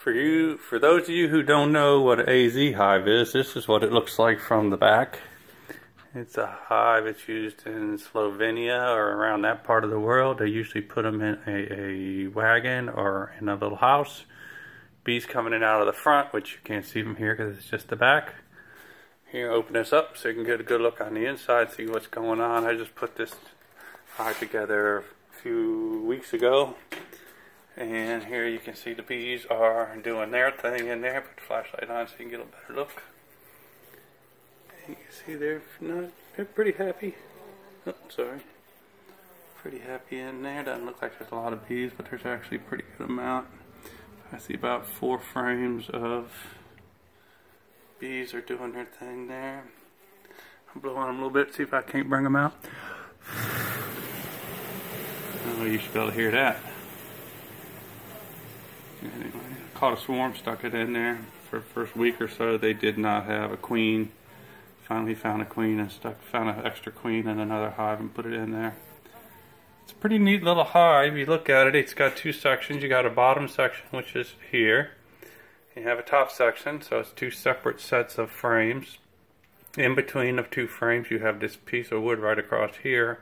For those of you who don't know what an AZ hive is, this is what it looks like from the back. It's a hive that's used in Slovenia or around that part of the world. They usually put them in a wagon or in a little house. Bees coming in out of the front, which you can't see from here because it's just the back. Here, open this up so you can get a good look on the inside, see what's going on. I just put this hive together a few weeks ago. And here you can see the bees are doing their thing in there. Put the flashlight on so you can get a better look. And you can see they're pretty happy. Oh, sorry. Pretty happy in there. Doesn't look like there's a lot of bees, but there's actually a pretty good amount. I see about 4 frames of bees are doing their thing there. I'll blow on them a little bit, see if I can't bring them out. Oh, you should be able to hear that. Anyway, caught a swarm, stuck it in there. For the first week or so, they did not have a queen. Finally found a queen and found an extra queen in another hive and put it in there. It's a pretty neat little hive. You look at it, it's got 2 sections. You got a bottom section, which is here. You have a top section, so it's 2 separate sets of frames. In between the 2 frames, you have this piece of wood right across here,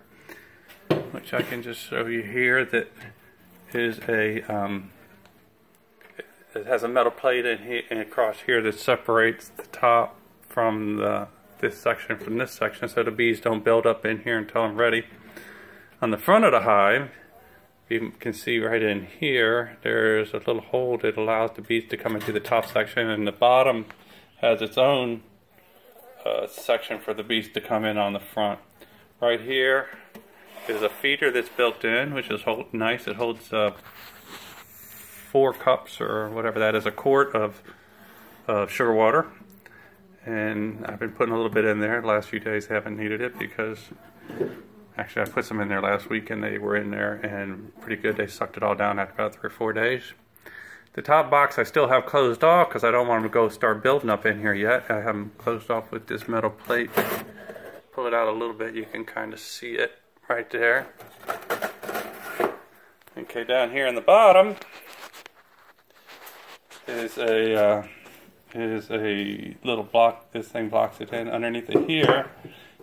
which I can just show you here. That is it has a metal plate in here and across here that separates the top from this section from this section, so the bees don't build up in here until I'm ready. On the front of the hive, you can see right in here, there's a little hole that allows the bees to come into the top section, and the bottom has its own section for the bees to come in on the front. Right here is a feeder that's built in, which is nice. It holds 4 cups or whatever that is, a quart of sugar water. And I've been putting a little bit in there. The last few days I haven't needed it because actually I put some in there last week and they were in there and pretty good. They sucked it all down after about 3 or 4 days. The top box I still have closed off because I don't want them to go start building up in here yet. I have them closed off with this metal plate. Pull it out a little bit, you can kind of see it right there. Okay, down here in the bottom is a little block. This thing blocks it in. Underneath it here,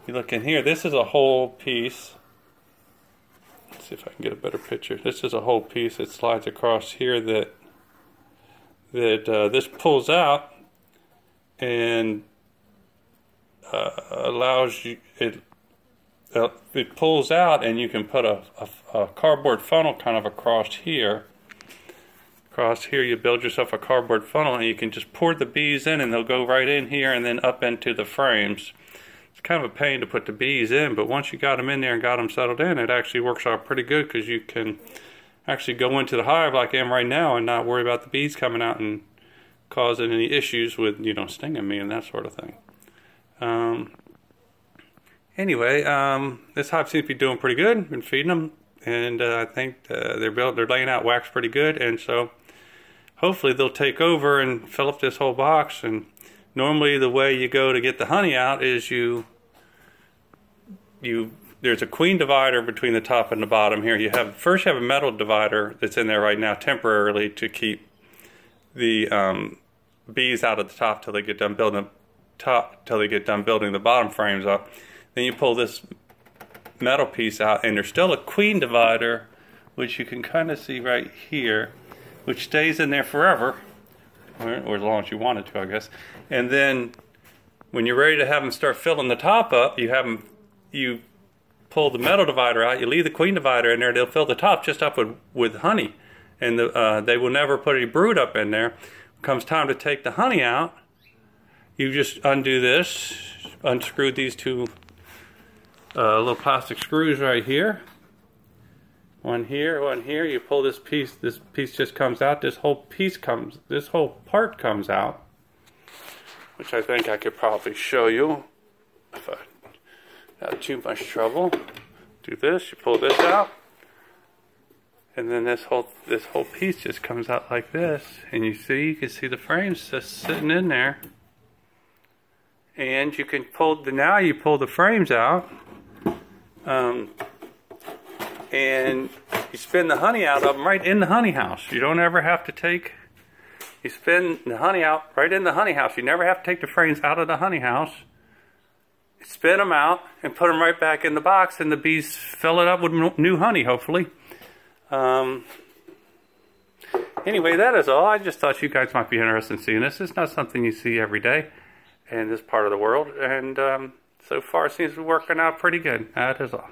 you look in here, this is a whole piece. Let's see if I can get a better picture. This is a whole piece that slides across here that this pulls out and allows you, it pulls out and you can put a cardboard funnel kind of across here. Across here you build yourself a cardboard funnel and you can just pour the bees in and they'll go right in here and then up into the frames. It's kind of a pain to put the bees in, but once you got them in there and got them settled in, it actually works out pretty good because you can actually go into the hive like I am right now and not worry about the bees coming out and causing any issues with, you know, stinging me and that sort of thing. Anyway, this hive seems to be doing pretty good. Been feeding them, and I think they're laying out wax pretty good, and so hopefully they'll take over and fill up this whole box. And normally the way you go to get the honey out is there's a queen divider between the top and the bottom here. First you have a metal divider that's in there right now temporarily to keep the bees out of the top till they get done building the bottom frames up. Then you pull this metal piece out and there's still a queen divider, which you can kind of see right here, which stays in there forever, or as long as you want it to, I guess. And then when you're ready to have them start filling the top up, you pull the metal divider out, you leave the queen divider in there, they'll fill the top just up with honey. And they will never put any brood up in there. When it comes time to take the honey out, you just undo this, unscrew these 2 little plastic screws right here. One here, one here. You pull this piece just comes out. This whole part comes out, which I think I could probably show you if I had too much trouble. Do this, you pull this out, and then this whole piece just comes out like this, and you can see the frames just sitting in there. And you can now you pull the frames out. And you spin the honey out of them right in the honey house. You don't ever have to take You spin the honey out right in the honey house. You never have to take the frames out of the honey house. You spin them out and put them right back in the box, and the bees fill it up with new honey, hopefully. Anyway, that is all. I just thought you guys might be interested in seeing this. It's not something you see every day in this part of the world, and so far it seems to be working out pretty good. That is all.